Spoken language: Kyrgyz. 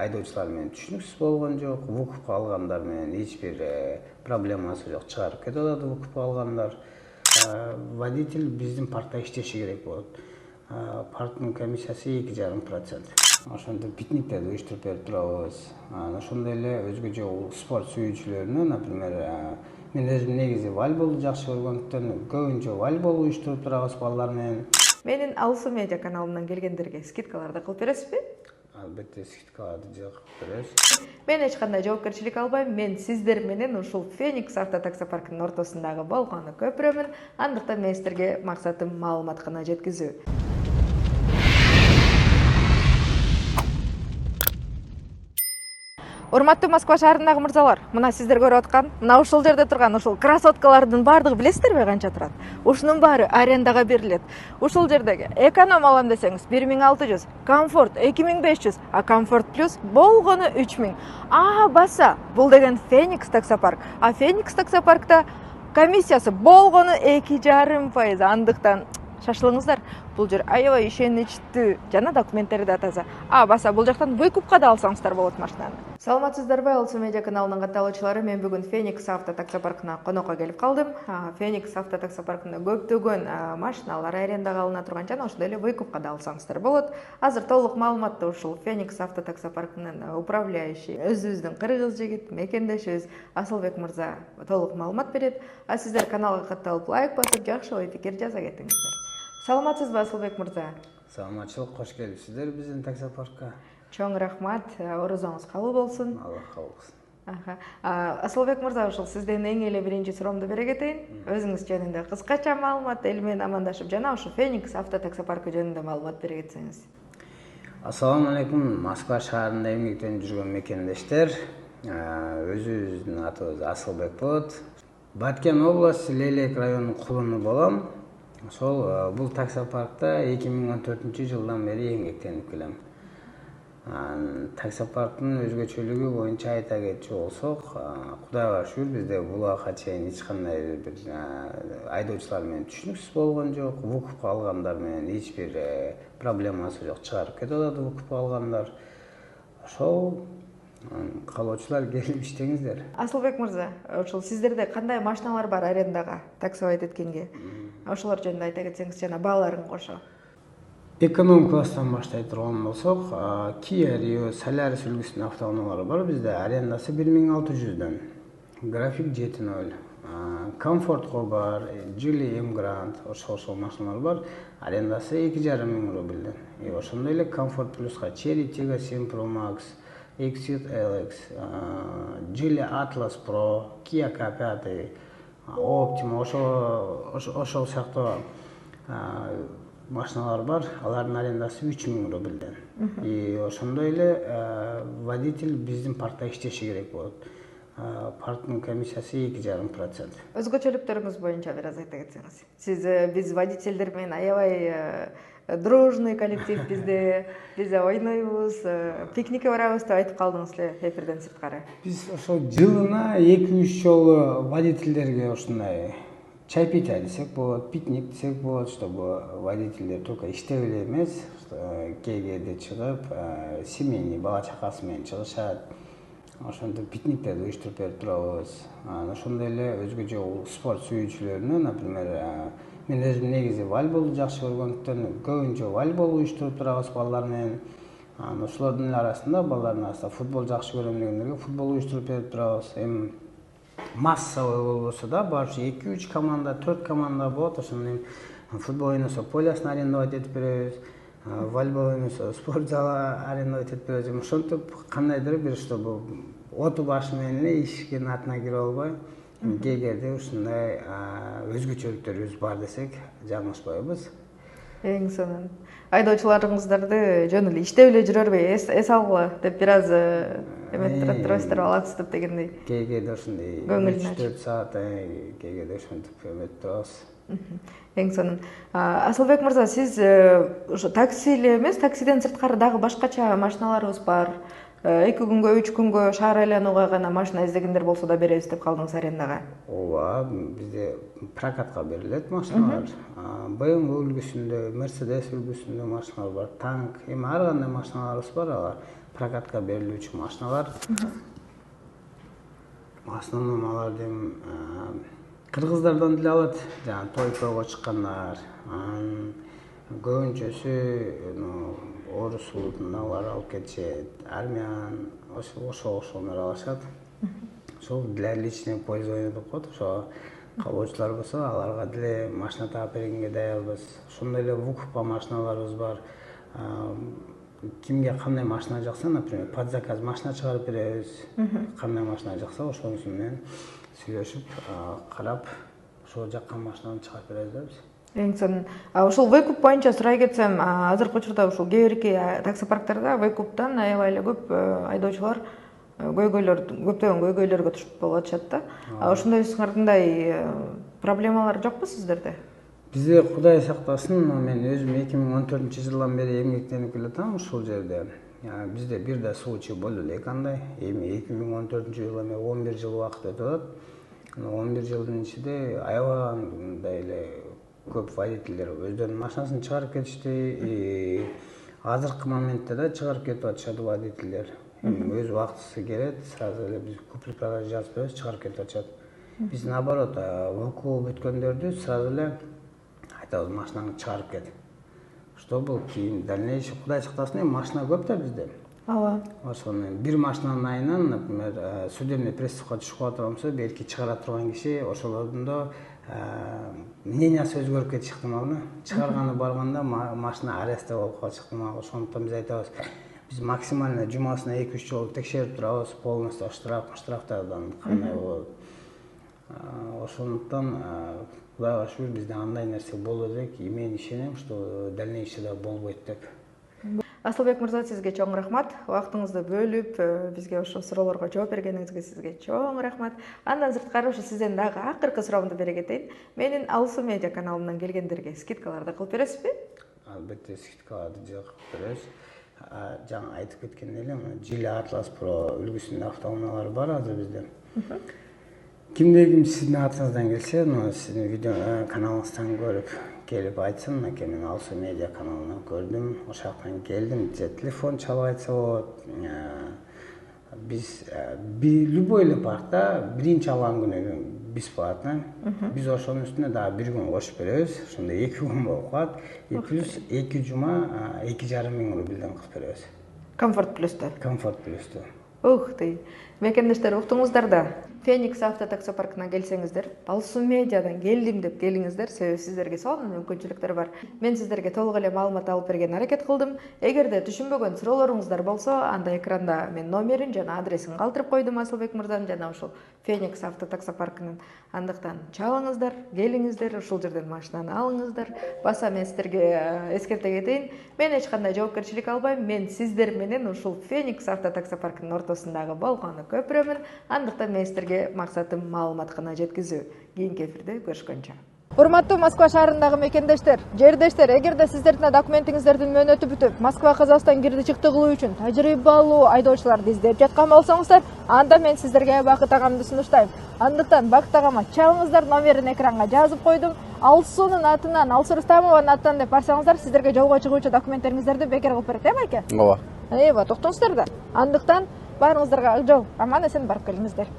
айдоочулар менен түшүнүксүз болгон жок. ВУКУПка алгандар менен эч бир проблемасы жок. Чыгарып кете алат ВУКУПка алгандар. Водитель биздин паркта иштеши керек болот. Парктын комиссиясы 2,5%. Ошондо питниктерди уюштуруп берип турабыз. Ошондой эле өзгөчө спорт сүйүүчүлөрүнө, например, мен өзүм негизи волейболду жакшы көргөндүктөн көбүнчө волейбол уюштуруп турабыз балдар менен. Менин Алсу медиа каналынан келгендерге скидкаларды кылып бересизби? Албетте скидкаларды кылып беребиз. Мен эч кандай жоопкерчилик албайм. Мен сиздер менен ушул Феникс автотаксопаркынын ортосундагы болгону көпүрөмүн. Андыктан мен сиздерге максатым маалымат гана жеткизүү. Урматтуу Москва шаарындагы мырзалар, мына сиздер көрүп аткан, мына ушул жерде турган ушул красоткалардын баардыгы билесиздерби канча турат? Ушунун баары арендага берилет. Ушул жердеги эконом алам десеңиз 1600, комфорт 2500, а комфорт плюс болгону 3000. Баса, бул деген Феникс таксопарк. А Феникс таксопаркта комиссиясы болгону 2,5%. Андыктан шашылыңыздар. Бул жер аябай ишеничтүү жана документтери да таза. Баса бул жактан выкупка да алсаңыздар болот машинаны. Саламатсыздарбы, Алсу медиа каналынын катталуучулары? Мен бүгүн Феникс автотаксопаркына конокко келип калдым. Феникс автотаксопаркында көптөгөн машиналар арендага алына турган жана ошондой эле выкупка да алсаңыздар болот. Азыр толук маалыматты ушул Феникс автотаксопаркынын управляющий өзүбүздүн кыргыз жигит, мекендешибиз Асылбек мырза толук маалымат берет. А сиздер каналга катталып лайк басып, жакшы ой пикир жаза кетиңиздер. Саламатсызбы, Асылбек мырза? Саламатчылык, кош келипсиздер биздин таксопаркка. Чоң рахмат, орозоңуз кабыл болсун. Аллах кабыл кылсын. Асылбек мырза, ушул сизден эң эле биринчи суроомду бере кетейин. Өзүңүз жөнүндө кыскача маалымат, эл менен амандашып, жана ушул Феникс автотаксопаркы жөнүндө маалымат бере кетсеңиз. Ассаламу алейкум, Москва шаарында эмгектенип жүргөн мекендештер. Өзүбүздүн атыбыз Асылбек болот. Баткен областы Лелек районунун кулуну болом. Бул таксопаркта 2014 жылдан бери эмгектенип келем. Таксопарктын өзгөчөлүгү боюнча айта кетчү болсок, Кудайга шүгүр, бизде буга чейин эч кандай бир айдоочулар менен түшүнүксүз болгон жок. ВУКУПка алгандар менен эч бир проблемасы жок. Чыгарып кете алат ВУКУПка алгандар. Ошол каалоочулар келип иштеңиздер. Асылбек мырза, ошол сиздерде кандай машиналар бар арендага таксовать эткенге? Ошолор жөнүндө айта кетсеңиз жана бааларын кошо. Эконом класстан баштай турган болсок, Kia Rio, Solaris үлгүсүнүн автоунаалары бар. Бизде арендасы 1600дөн. График 7.0. Комфортко бар, Geely M-Grand, ошол машиналар бар. Арендасы 2,5 рубльден. Ошондой эле Комфорт плюска Cherry Tiggo 7 Pro Max, Exit LX, Geely Atlas Pro, Kia K5, Optima, ошол сыяктуу машиналар бар. Алардын арендасы 3000 рубльден. Ошондой эле водитель биздин паркта иштеши керек болот. Парктын комиссиясы 2,5%. Өзгөчөлүктөрүңүз боюнча бир аз айта кетсеңиз. Сиз биз водительдер менен аябай дружный коллектив, биз ойнойбуз, пикникке барабыз деп айтып калдыңыз эле эфирден сырткары. Биз ошол жылына 2-3 жолу водительдерге ушундай чай пить десек болот, пикник десек болот, чтобы водительдер только иштеп эле эмес, кээде чыгып, семейный бала чакасы менен чыгышат. Ошондо пикниктерди уюштуруп берип турабыз. Ошондой эле өзгөчө спорт сүйүүчүлөрүнө, например, мен өзүм негизи волейболду жакшы көргөндүктөн көбүнчө волейбол уюштуруп турабыз балдар менен. Ошолордун арасында балдардын арасында футбол жакшы көрөм дегендерге футбол уюштуруп берип турабыз. Эми массовый болбосо да, башы 2-3 команда, 4 команда болот. Ошондо футбол ойносо полясын арендовать этип беребиз. Волейбол ойносо спорт залы арендовать этип беребиз. Ошентип кандайдыр бир чтобы оту башы менен эле ишкенин атына кире албай, кээде ушундай өзгөчөлүктөрүбүз бар десек жаңылышпайбыз. Эң сонун. Айдоочуларыңыздарды жөн эле иштеп эле жүрөрбөй, эс алгыла деп бир аз эметип турасыздар, алаксытып дегендей. Кээде ошондой 3-4 саат, кээде ошентип эметип турабыз. Эң сонун. Асылбек мырза, сиз ошо такси эле эмес, таксиден сырткары дагы башкача машиналарыбыз бар. 2 күнгө, 3 күнгө шаар айланууга гана машина издегендер болсо да беребиз деп калдыңыз арендага. Ооба, бизде прокатка берилет машиналар. BMW үлгүсүндө, Mercedes үлгүсүндө машиналар бар, танк, эми ар кандай машиналарыбыз бар. Алар прокатка берилүүчү машиналар. Основном аларды кыргыздардан деле алат, жана той-тойго чыккандар. Көбүнчөсү орус улутунан алып кетишет, армян, ошолор алышат. Ошол для личный пользование деп коет, ошо кабоочулар болсо аларга деле машина таап бергенге даярбыз. Ошондой эле вукупка машиналарыбыз бар. Кимге кандай машина жакса, например, под заказ машина чыгарып беребиз. Кандай машина жакса, ошонусу менен сүйлөшүп, карап, ошол жаккан машинаны чыгарып беребиз да биз. Эң ушул выкуп боюнча сурай кетсем, азыркы учурда ушул кээ бирки таксопарктарда выкуптан аябай эле көп айдоочулар көптөгөн көйгөйлөргө түшүп болуп атышат да. Ошондой кандай проблемалар жокпу сиздерде? Бизде Кудай сактасын, мен өзүм 2014-жылдан бери эмгектенип келатам ушул жерде. Бизде бир да случай болду эле андай. Эми 2014-жылы 11 жыл убакыт өтүп атат. 11 жылдын ичинде аябай эле көп водительдер өздөрүнүн машинасын чыгарып кетишти. Азыркы моментте да чыгарып кетип атышат водительдер. Өз убактысы келет, сразу эле биз купли-продажа жазып беребиз, чыгарып кетип атышат. Биз наоборот, выкупу бүткөндөрдү сразу эле айтабыз, машинаңды чыгарып кет. Чтобы кийин дальнейший Кудай сактасын, машина көп да бизде. Ооба. Ошону бир машинанын айынан, например, судебный приставга түшүп калат болсо, белки чыгара турган киши ошолордун да мнениясы өзгөрүп кетиши ыктымал. Чыгарганы барганда машина арестте болуп калышы ыктымал. Ошондуктан биз айтабыз, биз максимально жумасына 2-3 жолу текшерип турабыз, полностью штрафтардан кандай болот. Ошондуктан Кудайга шүгүр бизде андай нерсе болду элек, мен ишенем, что дальнейшийде болбойт деп. Асылбек мырза, сизге чоң рахмат. Убактыңызды бөлүп, бизге ошо суроолорго жооп бергениңизге сизге чоң рахмат. Андан сырткары ушу сизден дагы акыркы суроомду бере кетейин. Менин Алсу медиа каналынан келгендерге скидкаларды кылып бересизби? Албетте скидкаларды кылып беребиз. Жаңа айтып кеткен эле, Geely Atlas Pro үлгүсүндө автоунаалар бар азыр бизде. Кимде-ким сиздин атыңыздан келсе, сиздин видео каналыңыздан көрүп келип айтсын, мен Алсу медиа каналынан көрдүм, ошол жактан келдим, же телефон чалып айтса болот. Биз любой эле паркта биринчи алган күнү бесплатно. Биз ошонун үстүнө дагы бир күн кошуп беребиз. Ошондо 2 күн болуп калат. Плюс 2 жума 2,5 миң рубльден кылып беребиз. Комфорт плюсту. Комфорт плюсту. Ух ты. Мекендештер, уктуңуздар да. Феникс автотаксопаркына келсеңиздер, Алсу медиадан келдим деп келиңиздер, себеби сиздерге сонун мүмкүнчүлүктөр бар. Мен сиздерге толук эле маалымат алып берген аракет кылдым. Эгерде түшүнбөгөн суроолоруңуздар болсо, анда экранда мен номерин жана адресин калтырып койдум Асылбек мырзанын жана ушул Феникс автотаксопаркынын. Андыктан чалыңыздар, келиңиздер, ушул жерден машинаны алыңыздар. Баса мен сиздерге эскерте кетейин, мен эч кандай жоопкерчилик албайм. Мен сиздер менен ушул Феникс автотаксопаркынын ортосундагы болгону көпүрөмүн. Андыктан мен сиздерге максатым маалымат гана жеткизүү. Кийинки эфирде көрүшкөнчө. Урматтуу Москва шаарындагы мекендештер, жердештер, эгерде сиздердин документиңиздердин мөөнөтү бүтүп, Москва Казакстан кирди чыкты кылуу үчүн тажрыйбалуу айдоочуларды издеп жаткан болсоңуздар, анда мен сиздерге Бакыт агамды сунуштайм. Андыктан Бакыт агама чалыңыздар, номерин экранга жазып койдум. Алсунун атынан, Алсу Рустамованын атынан деп барсаңыздар, сиздерге жолго чыгуучу документтериңиздерди бекер кылып берет, байке? Ооба. Токтоңуздар да. Андыктан баарыңыздарга ак жол, аман эсен барып келиңиздер.